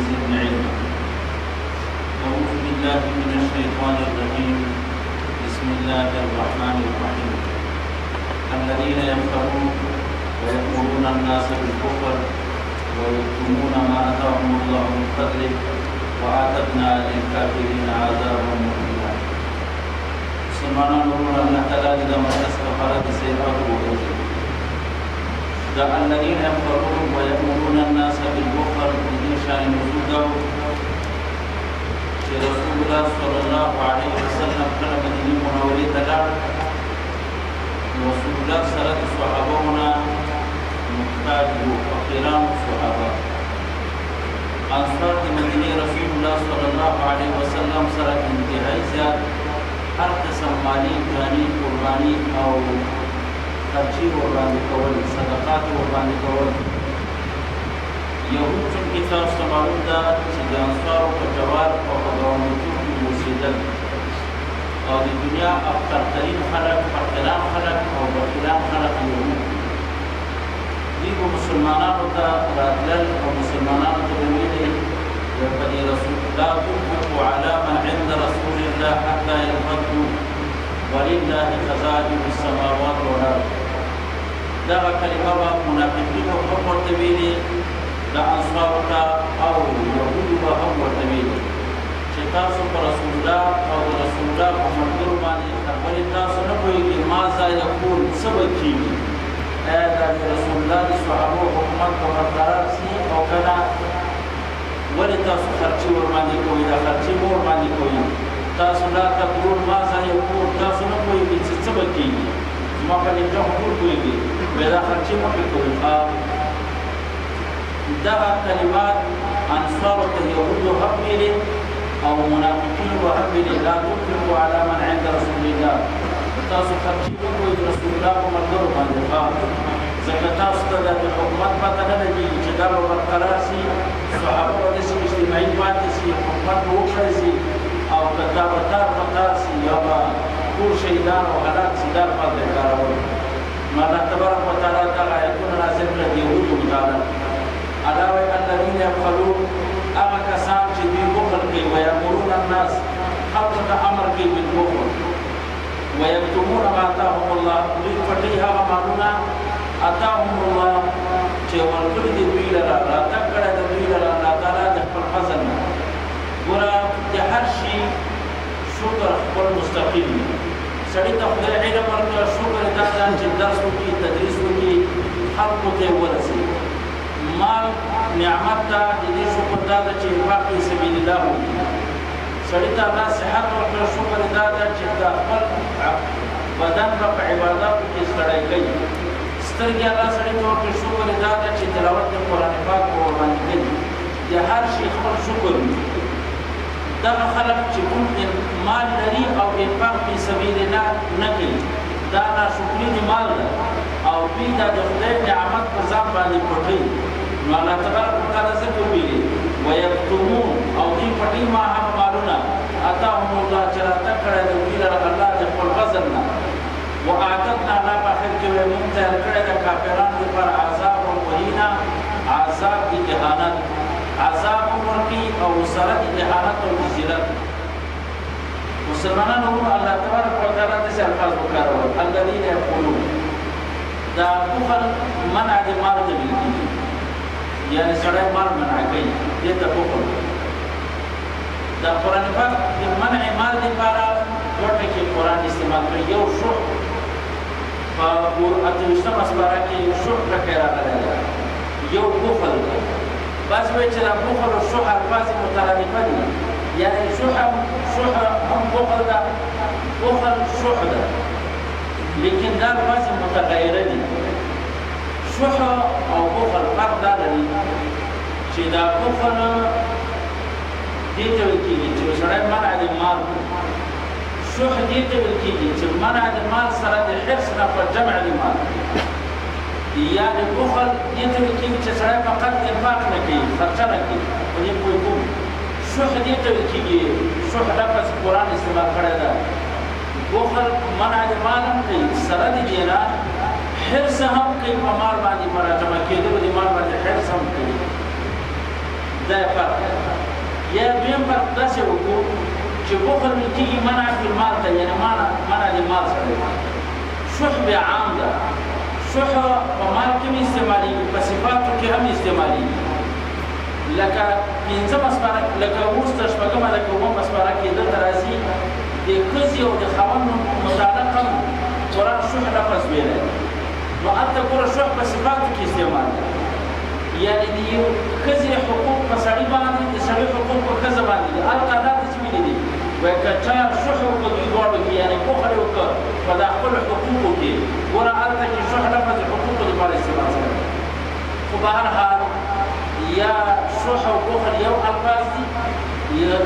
زدنا علما. أعوذ بالله من الشيطان الرجيم. بسم الله الرحمن الرحيم. الذين يفترون ويأمرون الناس بالكفر ويكتمون ما آتاهم الله من فضله وأعتدنا للكافرين عذابا مهينا. مسلمانانو الله تعالی د مقدس کفاره د سیرات وګرځي. دا الذين يفترون ويأمرون الناس بالكفر د شان نزول چې رسول الله صلی الله علیه وسلم کله مدینه منورې ته لاړ، رسول الله سره د صحابهونه محتاج وو، فقیران صحابه. انصار د مدینه رسول الله صلی الله علیه وسلم سره انتهایی زیات هر قسم مالی، جانی، قربانی او خرچی ورباندې کول، صدقات ورباندې کول. یهود چونکې تاسو ته معلوم ده چې د انصارو په جوار او په ګاونډیتوب کې اوسېدل او د دنیا افقرترین خلک، فقیران خلک او بخیلان خلک یهود. دوی به مسلمانانو ته راتلل او مسلمانانو ته به ویلې په دې رسول لا تنفقوا على من عند رسول الله حتى ينفضوا ولله خزائن السماوات والارض. دغه کلمه به منافقینو هم ورته ویلې، د انصارو ته او یهودو به هم ورته ویلې چې تاسو په رسول الله او د رسول الله په ملګرو باندې خبرې تاسو نه پوهېږئ ماذا یقول، څه به کېږي. آیا دا د رسول الله د صحابو حکومت په برقرار سي او که نه؟ ولې تاسو خرچې ورباندې کوئ؟ دا خرچې مو ورباندې کوئ. تاسو لا تقولون ماذا یقول، تاسو نه پوهېږئ چې څه به کېږي. زما په نږدې خو ټول پوهېږي، بیا دا خرچې مه پرې کوئ. دغه کلمات انصارو ته یهودو هم ویلې او منافقینو به هم ویلې، لا تنفقوا على من عند رسول الله. تاسو خرچې مه کوئ د رسول الله په ملګرو باندې، ځکه تاسو ته د حکومت پته نه لګېږي چې دا به برقرار سي، صحابه به داسې اجتماعي پاتې سي، حکومت به وکړی سي او که دا به تار سي یا به ټول شهیدان او هلاک سي، دا لپاره به یې کارول. نو الله تبارک وتعالی دغه آیتونه نازل کړل د یهودو متعلق. الله وایي الذین یبخلون، هغه کسان چې دوی بخل کوي، ویأمرون الناس، خلقو ته امر کوي بالبخل، ویکتمون ما آتاهم الله، دوی پټوي هغه مالونه آتاهم الله چې ورکړي دي دوی لره، راتګ کړی د دوی لره الله تعالی د خپل فضل نه. ګوره د هر شي شکر خپل مستقیم وي. سړي ته خدای علم ورکړه، شکر یې دا ده چې درس وکړي، تدریس وکړي، خلقو ته یې ورسوي. مال نعمت ده، د دې شکر دا ده چې انفاق فی سبیل الله وکړي. سړي ته الله صحت ورکړه، شکر یې دا ده چې د خپل بدن به په عباداتو کې ستړی کوي. سترګې الله سړي ته ورکړي، شکر یې دا ده چې تلاوت د قرآن پاک په ورباندې کوي. د هر شي خپل شکر وي. دغه خلک چې کوم مال لري او انفاق فی سبیل الله نه کوي، دا ناشکري د مال ده او دوی دا د خدای نعمت په ځان باندې پټوي. نو الله تبارک وتعالی ځکه ویلي ویکتمون، او دوی پټوي ما هغه مالونه آتاهم الله چې راتګ کړی د دوی لره الله د خپل فضل نه. واعتدنا، الله په آخر کې وایي موږ تیار کړی د کافرانو لپاره عذاب مهینا، عذاب د اهانت، عذاب ورکړي او سره د اهانت او د ذلت. مسلمانانو الله تبارک وتعالی داسې الفاظ وکارول، الذین یقولون. دا بخل منع د مال ته ویل کېږي، یعنې سړی مال منع کوي، دې ته بخل وایي. د قرآن پاک د منع مال دپاره دوه ټکي قرآن استعمال کړي. یو شح، په 28مه سپاره کې شح ټکی راغلی دی. یو بخل دی. بعضې وایي چې دا بخل او شح الفاظ مترادفه دي، یعنې شح هم بخل ده، بخل شح ده، لیکن دا الفاظ متغیره دي. شح او بخل فرق دا لري چې دا بخل دې ته ویل کېږي چې سړی منع د مال، شح دې ته ویل کېږي چې منع د مال سره د حرص نه په جمع د مال. یعنې بخل دې ته ویل کېږي چې سړی فقط انفاق نه کوي، خرچه نه کوي، په دې پوه کوم. شح دې ته ویل کېږي، شح لفظ قرآن استعمال کړی ده. بخل منع د مال هم کوي، سره د دې نه حرص هم کوي، په مال باندې په راجمع کېدلو د مال باندې حرص هم کوي. دا فرق یا دویم فرق داسې وکړو چې بخل ویل کېږي منع فی المال ته یعنې منع د مال سره شح بیا عام ده شح په مال کې هم استعمالېږي په صفاتو کې هم استعمالېږي لکه پنځمه سپاره لکه وروسته شپږمه لکه اوومه سپاره کې دلته راځي د ښځې او د خاوند متعلق هم قرآن شح لفظ ویلی نو هلته ګوره شح په صفاتو کې استعمال ده یعنې د یو ښځې حقوق په سړي باندې د سړي حقوق په ښځه باندې دي هلته دا داسې ویلي دي وایي که چا شح وکړه دوی دواړو کې یعنې بخل یې وکړه په دا خپلو حقوقو کې ګوره هلته کې شح لفظ د حقوقو دپاره استعمال شوی خو په هر حال یا شح او بخل یو الفاظ دي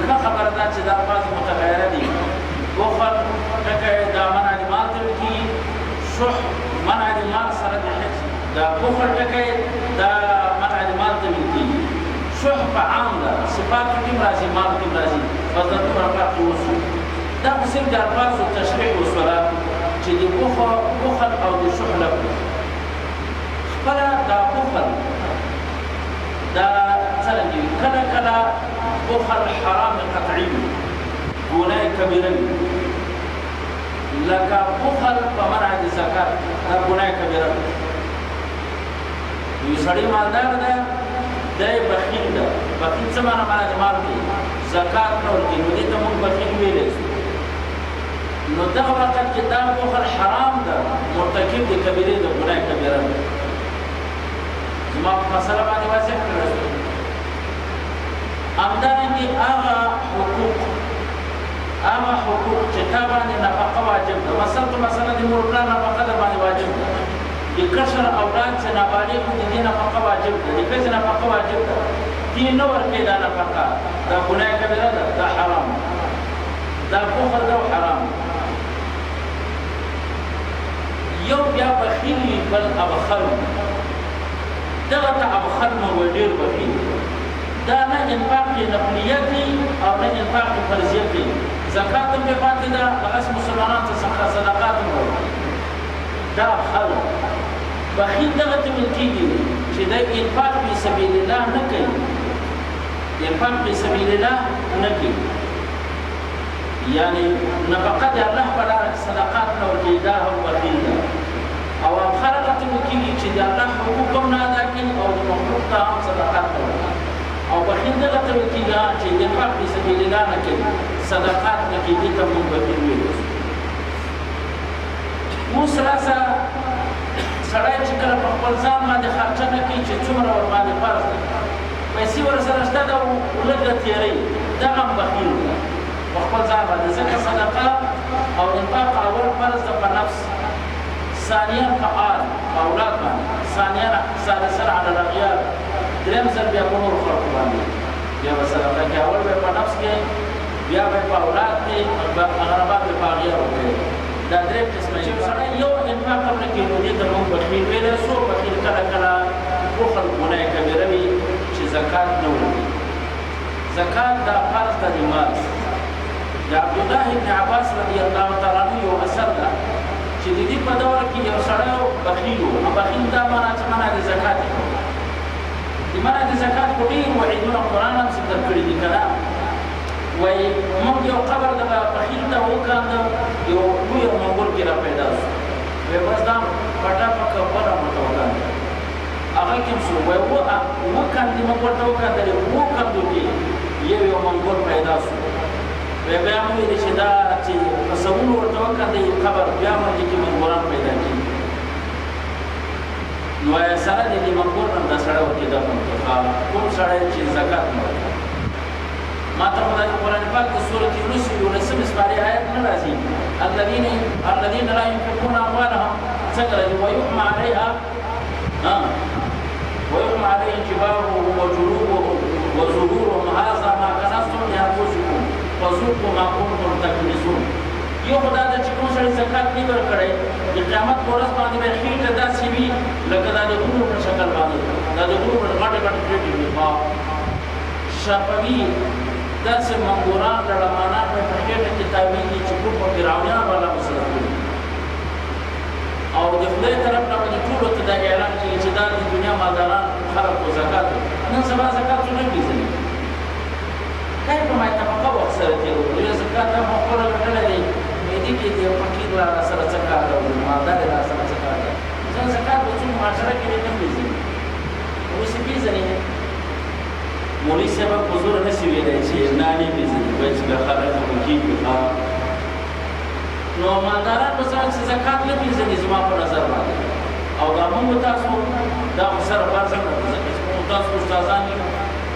ښه خبره ده چې دا الفاظ متغیره دي بخل ټکی دا منع د مال ته ویل کېږي شح منع د مال سره د حفظ دا بخل ټکی دا منع د مال ته ویل کېږي شح په عام ده صفاتو کې هم راځي مال کې هم راځي بس دا دومره فرق وشو دا خو صرف د الفاظو تشریح وشوله چې د بخل او د شح لفظ خپله دا بخل دا څرنګه وي کله کله بخل حرام قطعي وي ګناه کبیره وي لکه بخل په منع د زکات دا ګناه کبیره ده یو سړی مالدار ده دی بخیل ده بخیل څه معنی د مال دی زکات نه ورکوي نو دې ته موږ بخیل ویلی شو نو دغه وخت کې دا بخل حرام ده مرتکب د کبیرې د ګناه کبیره ده زما په مسله باندې واضح کړل همدارنګې هغه حقوق چې تا باندې نفقه واجب ده مثلا د مور پلار نفقه در باندې واجب ده د کشر اولاد چې نابالغ دي د دې نفقه واجب ده د ښځې نفقه واجب ده دې نه ورکوي دا نفقه دا ګناه کبیره ده دا حرام دا بخل ده او حرام یو بیا بخیل وي بل ابخل دغه ته ابخل نو ډېر بخیل دا نه انفاق نقلیه کوي او نه انفاق فرضیه کوي زکات هم پرې پاتې ده هغسې مسلمانانو ته صدقات هم ورکوي دا ابخل بخیل دغه ته ویل کېږي چې دی انفاق فی سبیل الله نه کوي انفاق فی سبیل الله نه کوي یعنې نفقه د الله په لاره کې صدقات نه ورکوي دا هم بخیل ده او ابخل هغه ته ویل کېږي چې د الله حقوق هم نه ادا کوي او د مخلوق ته هم صدقات نه ورکوي او بخیل دغه ته ویل کېږي چې انفاق فی سبیل الله نه کوي صدقات نه کوي دې ته موږ بخیل ویلو اوس راسه سړی چې کله په خپل ځان باندې خرچه نه کوي چې څومره ورباندې فرض ده پیسې ورسره شته ده او لږه تېروي دغه هم بخیل ده په خپل ځان باندې ځکه صدقه او انفاق اول فرض ده په نفس ثانیا په آل په اولاد باندې ثالثا علی الاغیار درېم ځل بیا په نورو خلکو باندې بیا به صدقه کې اول به په نفس کې بیا به په اولاد کې هغه بعد به په اغیار وکړي دا درې قسمه چې سړی یو انفاق هم نه کوي نو دې ته موږ بخیل ویلی شو بخیل کله کله بخل ګناه کبیره وي چې زکات نه ورکوي زکات دا فرض ده د مال د عبدالله ابن عباس رضی الله تعالی عنه یو اثر ده چې د دې په دوره کې یو سړی بخیل و بخیل دا معنا چې منع د زکات د منع د زکات خو ډېر وعیدونه قرآن هم ذکر کړي دي که نه وایي موږ یو قبر د بخیل ته وکانده یو لوی منګول کې را پیدا شو وایي بس دا پټه پکه بله مته وکانده هغه کې هم شو وایي وکاندې موږ ورته وکاندلې وکاندو کې یو منګول پیدا شو وایي بیا مو ویلې چې دا چې په سبونو ورته وکانده یو قبر بیا منځ کې منګولان پیدا کېږي نو وایي سره د دې منګول نه دا سړی ورته دفن کړه کوم سړی چې زکات نه ورکوي ما ته خدای قرآن پاک د سورة یونس 11 سپارې آیت نه راځي الذين لا ينفقون اموالهم څنګه راځي ويحمى عليها ويحمى عليهم جباههم وجنوبهم وظهورهم هذا ما كنزتم لانفسكم فذوقوا ما كنتم تكنزون یو خدای د چې کوم سړي زکات نه ورکړي د قیامت په ورځ باندې به خېټه داسې وي لکه دا د غرو په شکل باندې دا د غرو غټه غټه خېټې وي شفوي داسې منګوران لړمانان په خېټه کې تاویږي چې کوم په فرعونیان والا مصرف کړي او د خدای طرف نه باندې ټولو ته دا اعلان کېږي چې دا د دنیا مالداران خلک په زکات نن سبا زکات نه کېږي زکات هم خپل کړل دی دې کې یو فقیر را سره څه کار دی مالدار را سره څه کار دی ځکه زکات په څو معاشره کې نه پیژني اوس یې پیژني مولوی صاحب په زور نه سی ویلای چې نه نه پیژني وایي چې خلک په کې نو مالداران په ځان چې زکات نه پیژني زما په نظر باندې او دا موږ تاسو دا سره فرض نه کوو تاسو استادان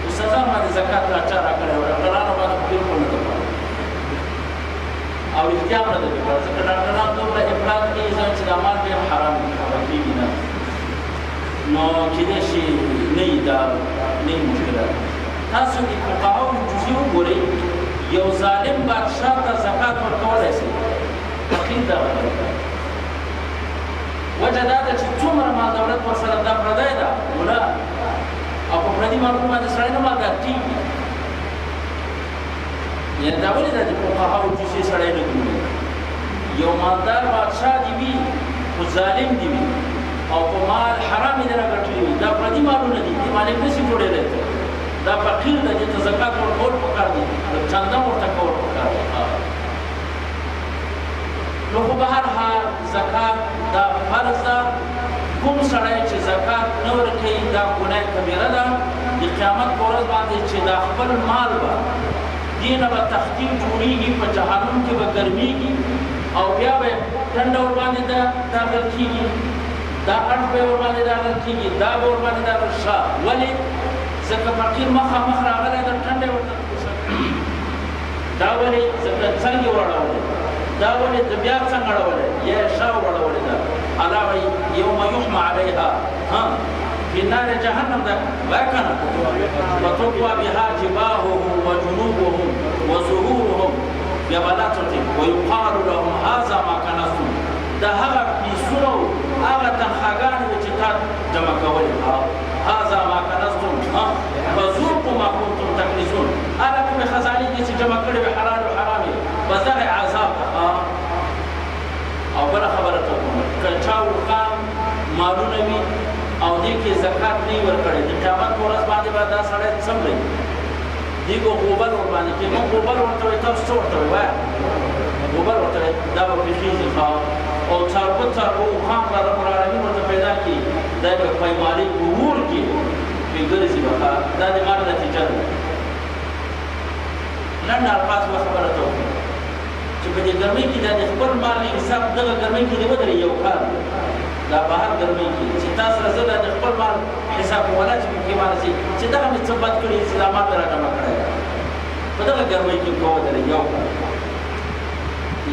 استادان باندې زکات راچا راکړی او ډاکټرانو باندې بالکل نه کوي او احتیاط نه کوي ځکه ډاکټران دومره افراط کوي چې دا مال به حرام کیږي نه نو کېدای شي نه دا نه مشکله تاسو د فقهاو جزئي وګورئ یو ظالم بادشاه ته زکات ورکولی شي فقیر دا وجه دا ده چې څومره مال دولت ورسره دا پردی ده ولا او په پردي مالونو باندې سړی نه مالدار کېږي یعنې دا ولې ده چې فقهاو جزئي سړی نه ګوري یو مالدار بادشاه دې وي خو ظالم دې وي او په مال حرام یې دنه ګټلي وي دا پردي مالونه دي دې مالک نشي جوړېدی دا فقیر ده دې ته زکات ورکول پکار دي چنده ورته کول پکار دي نو خو به هر حال زکات دا فرض ده کوم سړی چې زکات نه ورکوي دا ګناه کبیره ده د قیامت په ورځ باندې چې دا خپل مال به دې نه به تخدیر جوړېږي په جهنم کې به ګرمېږي او بیا به ټنډه ورباندې داخل کېږي دا اړخ به ورباندې داخل کېږي دا به ورباندې داخل شه ولې ځکه فقیر مخامخ راغلی د ټنډې ورته دا ولې ځکه څنګه وراړولی دا ولې د بیا څنګه اړولی یا شا وراړولی ده الله وایي یوم یحمى علیها فی نار جهنم ده وایه که نه وتقوی بها جباههم وجنوبهم وظهورهم ببلاطة ویقال لهم هذا ما کنزتم دا هغه پیسونه او هغه تنخواګانې وې چې تا جمع کولې هذا ما کنزتم فذوقوا ما کنتم تکنزون هغه کومې خزانې دي چې جمع کړې وې حلال او حرام یې بس دغه عذاب ده او بله خبره ته وکړم که چا ورقام مالونه وي او دې کې زکات نه وي ورکړی د قیامت په ورځ باندې به دا سړی څمړي دې کو غوبل ورباندې کې موږ غوبل ورته وایي تاسو څه ورته وایي وایه غوبل ورته وایي دا به پېښېږي او څاروه خام به رب العالمین ورته پیدا کړي دا به پیمانې په اور کې پرې ګرځي به دا د مال نتیجه ده لنډ الفاظ به خبره ته وکړم چې په دې ګرمۍ کې دا د خپل مال حساب دغه ګرمۍ کې دې ودرې یو کال دا بهر ګرمۍ کې چې تا سره زه دا د خپل مال حساب ولا چې پکې مانسي چې دغه مې څه بد کړي چې دا مال مې را جمع کړی په دغه ګرمۍ کې به ودرې یو کال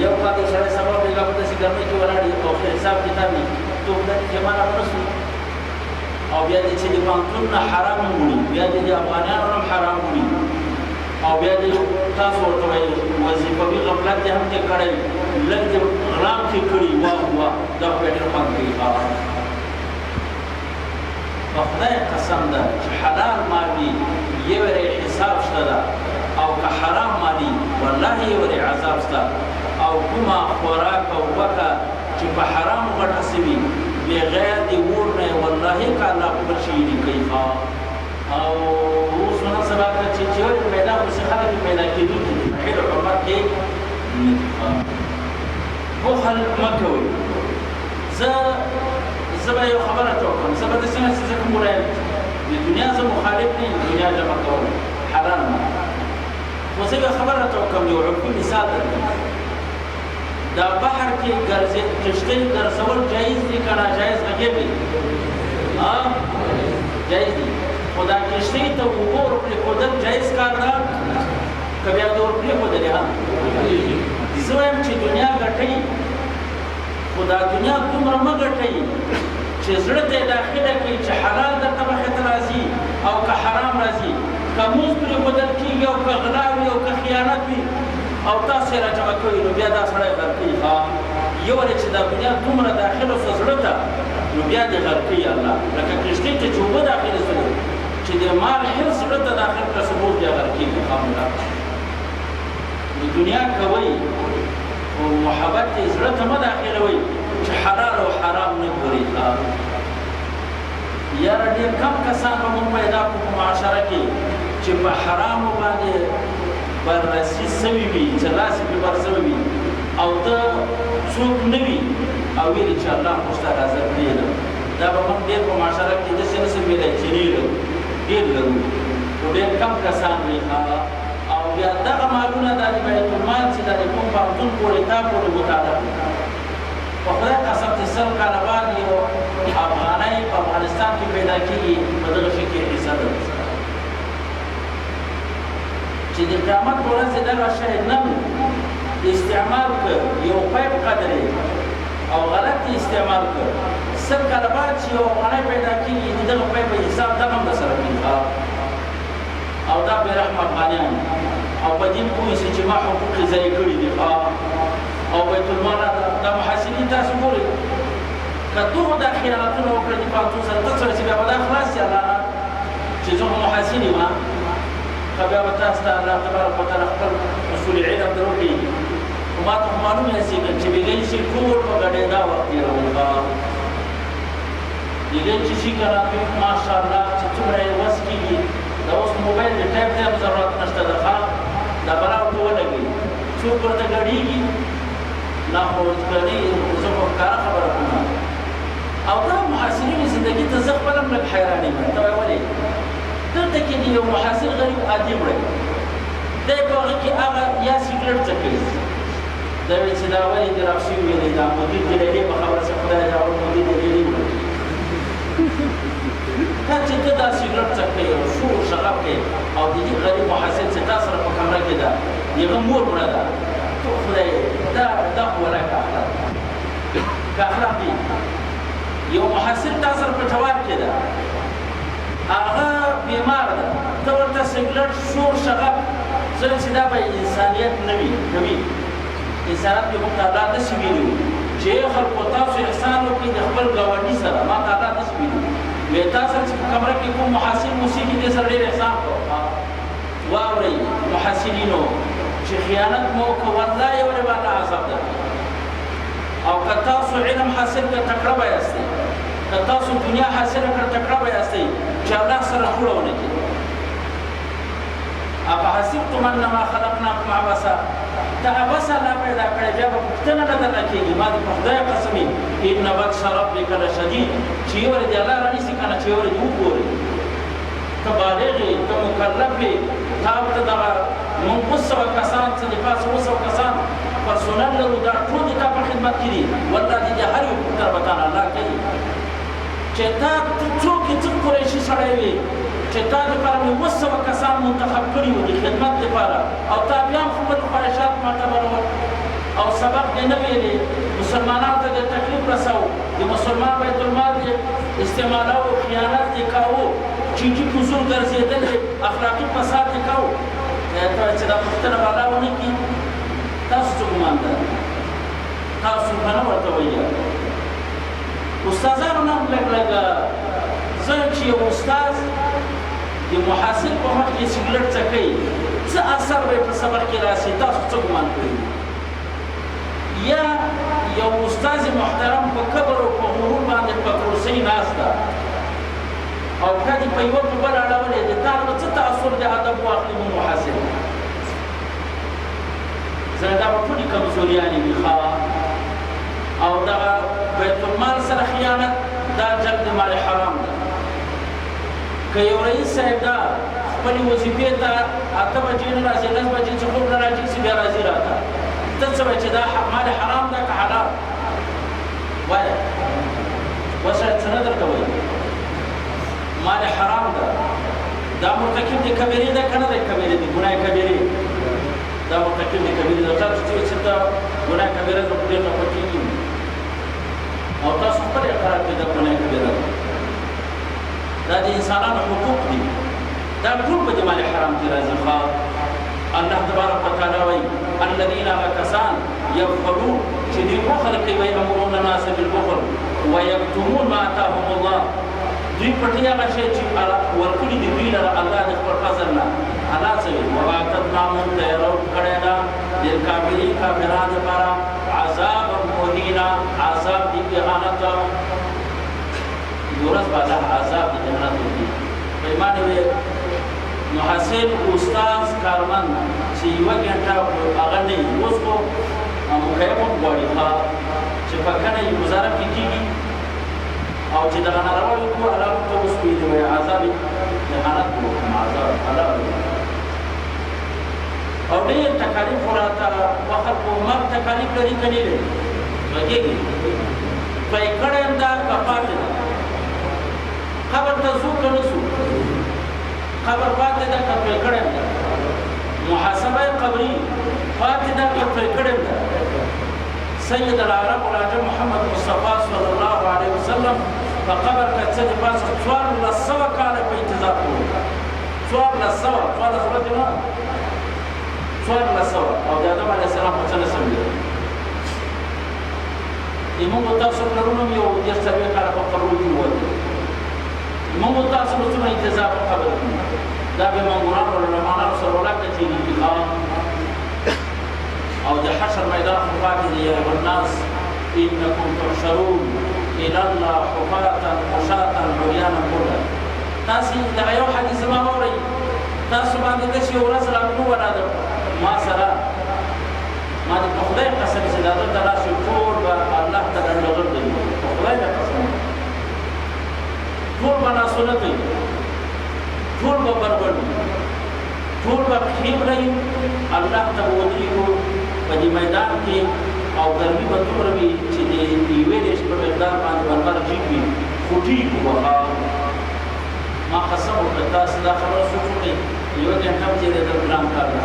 یو کال د سړی سبا بېګا په داسې ګرمۍ کې ولاړ وي او حساب کتاب وي تو خدای جمع را ونه شو او بیا دې چې د پوهنتون نه حرام وړي بیا دې د افغانیانو هم حرام وړي او بیا دې تاسو ورته وایي وظیفوي غفلت دې هم دې کړی لږ دې غلام کې کړي واه واه دا خو بیا ډېر خوند کوي په خدای قسم ده چې حلال مال وي یو یې حساب شته ده او که حرام مال وي والله یو یې عذاب شته او کومه خوراک او وکه چې په حرامو غټه شوي بغیر د اور نه والله که الله خپل شي دې کوي او اوس نن سبا که چې ولې پیدا اوسې خلک پیدا کېدونکي دي په حل و حرمت کې بخل مه کوئ زه به یو خبره ته وکړم زه به داسې نه چې زه کوم ولایم د دنیا زه مخالف نه یم دنیا جمع کول حلال نه خو زه به خبره ته وکړم یو عرفي مثال درکړم دا بحر کې کشتۍ ګرځول جایز دي که ناجایز هغې دی جایز دي خو دا کشتۍ ته اوبه ورپرېښودل جایز کار ده که بیا دې ورپرېښودلې زه وایم چې دنیا ګټئ خو دا دنیا دومره مه ګټئ چې زړه ته یې داخله کړئ چې حلال درته مخې ته راځي او که حرام راځي که مونځ پرېښودل کېږي او که غلا وي او که خیانت وي او تاسو یې راجمع کوئ نو بیا دا سړی غر کوي یو ولې چې دا دنیا دومره داخله شوه زړه ته نو بیا دې غر کوي الله لکه کښتۍ ته چې اوبه داخلې شولې چې د مال حرص زړه ته داخل کړه ثبوت بیا غر کېږي خامخا د دنیا کوئ خو محبت یې زړه ته مه داخلوئ چې حلال او حرام نه ګورئ یاره ډېر کم کسان به مونږ پیدا کړو په معاشره کې چې په حرامو باندې بررسي سوي وي چې راسي په برسوي وي او ته څوک نه وي او ویل چې الله خوشته راځي دی دا به موږ ډېر په معاشره کې داسې نه څه ویلی چې ډېر لرو خو ډېر کم کسان وي او بیا دغه مالونه دا د بیت المال چې دا د کوم پوهنتون پورې تا پورې متعلق په خدای قسم چې 100 کاله بعد یو افغانی په افغانستان کې پیدا کېږي په دغه شي کې حصه ده چې د قیامت په ورځ دغه شی نن استعمال کړ یو پیپ قدرې او غلط استعمال کړ 100 کاله بعد چې یو افغانی پیدا کېږي د دغه پیپ حساب دغه هم درسره کېږي او دا بې رحمه افغانیان او په دې پوه شي چې ما حقوق یې ضایع کړي دي او بیت المال دا محاسبین تاسو ګورئ که دغو دا خیانتونه وکړه د پوهنتون سره ته سره چې بیا به دا خلاص شي الله نه چې زه خو محاسن یم که بیا به تاسو ته الله تبارک وتعالی خپل اصول علم در وکړي خو ما ته خو معلوم یاستېږي چې بېګۍ شي ټول په ګډېدا وخت تېروي بېګۍ چې شي که نه ماشاءالله چې څومره یې وس کېږي دا اوس موبایل د ټایپ ته هم ضرورت نشته ده دا بلا ورته ولګوي څوک ورته ګډېږي نه خو ګډې زه خو ښکاره خبره کوم او دا محاسنینو زندګي ته زه خپله هم لږ حیران یم ته وایې ولې دلته کې د یو محاسن غریب عادي مړی دی په هغه کې هغه یا سګرټ څکوي دا وایي چې دا ولې دې راپسې ویلې دا مدیر د لیلې په خبره چې خدای دا مدیر د لیلې وکړي دا چې ته دا سګرټ څکوي او شور شغب کوي او د دې غریب محاسن چې تا سره په کمره کې ده د هغه مور مړه ده خدای دا خو ولا که اخلاق دي یو محاسن تا سره په ټوار کې ده هغه بیمار ده ته ورته سګرټ شور شغب ځکه چې دا به انسانیت نه وي کوي انسانیت به موږ ته الله داسې ویلي وو چې خلکو تاسو احسان وکړئ د خپل ګاونډي سره ما ته الله داسې ویلي وی تا سره چې په کمره کې کوم محاسن موسیقي دې سره ډېر احسان کوه واورئ محاسنینو چې خیانت مو وکړه والله یو ډېر به الله عذاب درکړي او که تاسو علم حاصل کړه تکړه به یاستئ که تاسو دنیا حاصله کړه تکړه به یاستئ چې الله سره خوړه ونه کړي افحسبتم انما خلقناکم عبثا دا عبث الله پیدا کړی بیا به پوښتنه نه درنه کېږي ما دې په خدای قسم ان بطش ربک لشدید چې یورې دې الله رانیسي که نه چې یورې دې وګورې ته بالغ یې ته مکلف یې تا ورته دغه موږ 200 کسان څه د پاسه 200 کسان پرسونل لرو دا ټول د تا په خدمت کې دي والله دې د هر یو پوښتنه به تاله الله کوي چې تا څوک یې څه قریشي سړی وي چې تا دپاره مې 200 کسان منتخب کړي وو د خدمت دپاره او تا بیا هم خپل خواهشات ماته برول او سبق دې نه ویلې مسلمانانو ته د تکلیف رسو د مسلمان بیت المال دې استعمالو خیانت دې کاوه چینجي فضول ګرځېدل اخلاقي فساد دې کاوه ته چې دا پوښتنه به الله ونه کړي تاسو څه ګمان ده تاسو به نه ورته وایي استادانو نه هم لږ زه چې یو استاد د محاسن په مخ کې سګرټ څکوي څه اثر به په سبق کې راسي تاسو څه ګمان کوئ یا یو استاد محترم په کبر او په غرور باندې په کرسۍ ناست ده او کدي په یوه په بل اړولې د تا به څه تاثر د ادب واخلي مو محاسن زه دا به ټولې کمزوریانې وي او دغه بیت المال سره خیانت دا جلب مال حرام ده که یو رئیس صاحب دا خپلې وظیفې ته 8 بجې نه راځي 10 بجې چې خوب نه راځي چې بیا راځي راته ته څه وایې چې دا مال حرام ده که حلال وایه وسره څه نه درته وایي مال حرام ده دا مرتکب د کبیرې ده که نه د کبیرې د ګناه کبیرې دا مرتکب د کبیرې ده تاسو چې ته ګناه کبیره ده ډېر نه پکېږي او تاسو خپل اقرار کړئ دا ګناه کبیره ده دا د انسانانو حقوق دي دا ټول په مال حرام کې راځي الله تبارک وتعالى وایي الذين كسان يبخلون چې دوی بخل کوي ويأمرون الناس بالبخل ويكتمون ما آتاهم الله دوی پټي هغه شی چې ورکړي دي دوی لره الله د خپل فضل نه الله څه وایي وَأَعْتَدْنَا لَهُمْ تَيَرَوْا کړی ده للکافرین کافرانو لپاره عذابا مهینا عذاب د اهانت یورز بالا عذاب د جنت دی پیمانه وي محاسن استاد کارمن چې بقیه هم غواړي چې په کنه یې ګزاره پرې کېږي او چې دغه ناروا یو کو الله ته وسپېږي وایي عذاب جهنت وکړم عذاب الله او ډېر تکالیف راته وخت په مرګ تکالیف لري که نه لري غږېږي پی کړی یم دا که پاتې ده قبر ته ځو که نه ځو قبر پاتې ده که پی کړی یم ده محاسبه قبري پاتې ده که پی کړی یم ده سید العرب العجم محمد مصطفى صلی الله علیه وسلم په قبر کې څه د پاسه 1400 کاله په انتظار کړو 1400 ورځې نه 1400 او د آدم علیه السلام په 400 موږ تاسو پلرونو یو 10 کاله په قبر کې ووتو موږ تاسو څومره انتظار په قبر کې دا به مونږ علماء سره ولاکه چې او د حشر میدان خو پاتې دی یا ایها الناس انکم تحشرون الی الله حفاة عشاة عریانا غرلا تاسو دغه یو حدیث ما اورئ تاسو باندې داسې یو ورځ راتلو ولاده ما سره ما د خدای قسم چې دا دلته راشي ټول به الله ته ډنډغر دی خدای به قسم ټول به ناسونه کوي ټول به بربر وي ټول به پښې وړئ الله ته به ودرېږو په دې میدان کې او ګرمي به دومره وي چې د یوې دېرش په مقدار باندې بربر جیګ وي خوټېږو به ما قسم وکړه تاسو دا خبره سوچ وکړئ یوه ګنټه هم تېرېدل ګران کار ده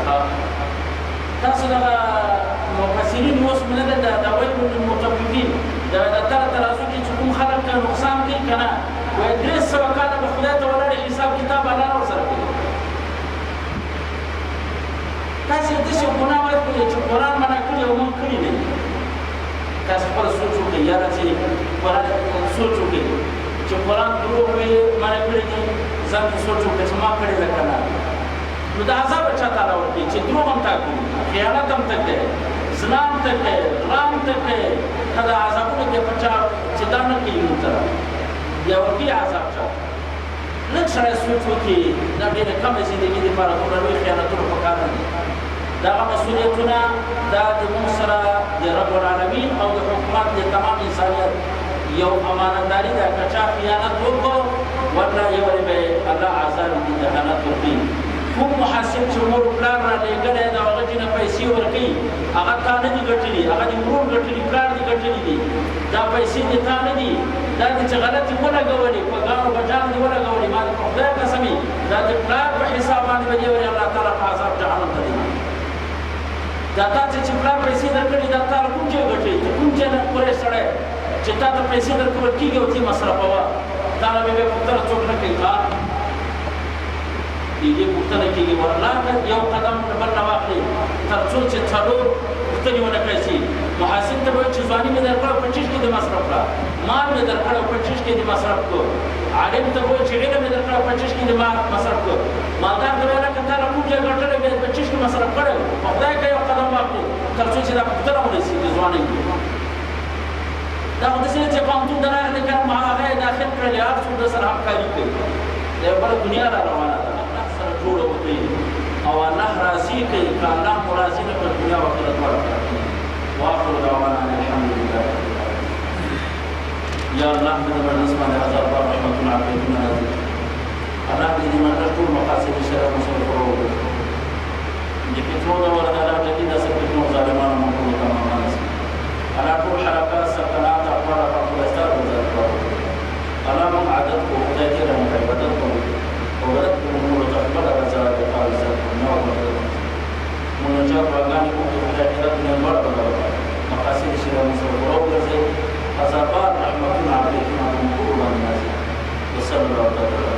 تاسو دغه مفسرین اوس نه ده د ویل للمطففین د تره ترازو کې چې کوم خلک نقصان کوي که نه وایي 300 کاله به خدای ته ولاړې حساب کتاب الله نه ورسره کوي تاسې داسې ګناه وکړئ چې قرآن منع کړي او موږ کړي دی تاسې خپله سوچ وکړئ یاره چې قرآن سوچ وکړئ چې قرآن دروغ وی منع کړي دي ځان کې سوچ وکړئ چې ما کړي ده که نه نو د عذاب چا ته راوړي چې دروغ هم تا کوي خیانت هم ته کوي زنا هم ته کوي غلا هم ته کوي که د عذابونو کې په چا چې دا نه کوي موږ ته یا ورکوي عذاب چا لږ سړی سوچ وکړي دا ډېره کمه زندګي دپاره دومره لوی خیانتونه په کار نه دي دغه مسؤلیتونه دا د موږ سره د رب العالمین او د حکومت د تمام انسانیت یو امانتداري ده که چا خیانت وکړو ورنه یولی به الله عذاب د جهنت ورکوي کوم محاسب چې مور پلار را لېږلی د هغه جنه پیسې ورکوي هغه تا نه دي ګټلي هغه د ورور ګټلي پلار دې ګټلي دي دا پیسې دې تا نه دي دا دې چې غلطې ولګولې په ګاڼو بجان دې ولګولې ما دې په خدای قسمي دا د پلار په حساب باندې به دې ورې الله تعالی په عذاب جهنم ته دی دا تا چې پلار پیسې درکړي دا تا کوم ځای ګټلي ته کوم ځای نه پوره سړی چې تا ته پیسې درکول کېږي او ته یې مصرفوه تا نه به بیا پوښتنه څوک نه کوي دې پوښتنه کېږي والله یو قدم بل نه واخلې تر څو چې څلور پوښتنې ونه کړی شي محاسب ته به وایي چې ځواني مې درکړه او 25 کې دې مصرف کړه مال مې درکړه او 25 کې دې مصرف کړو عالم ته به وایي چې علم مې درکړه او 25 کې دې مصرف کړو مالدار ته ویله که تا له کوم ځای ګټلی بیا 25 کې مصرف کړی په خدای که یو قدم واخلې تر څو چې دا پوښتنه ورسېږي ځوانۍ کې دا خو داسې نه چې پوهنتون ته راغلی که نه هغه یې داخل کړلی هر څوک در سره همکاري کوي د یو بله دنیا را روانه ده جوړه وکړي او الله راضي کوي که الله مو راضي نه کړ دنیا او آخرت دواړه واخر دعوانا الحمد لله یا الله دې زموږ نسبت عذاب او رحمتونه عافیتونه نازل الله دې زموږ ټول مقاصد شرع مسل فرو دې فتنو دا ورته الله دې د فتنو ظالمانو مونږ ته مانس الله ټول حرکات سکنات اقوال او خلاصات وزارت الله مون عادت کو خدای دې رحم کوي بدل کو وغرت امور تقبل رضاك قال سبحانه وتعالى مناجات واغاني کو خدای دې رحم بڑا بڑا مقاصد شرع مسل فرو ګرځي عذاب رحمتنا علیکم وعلى الناس وصلى الله تعالى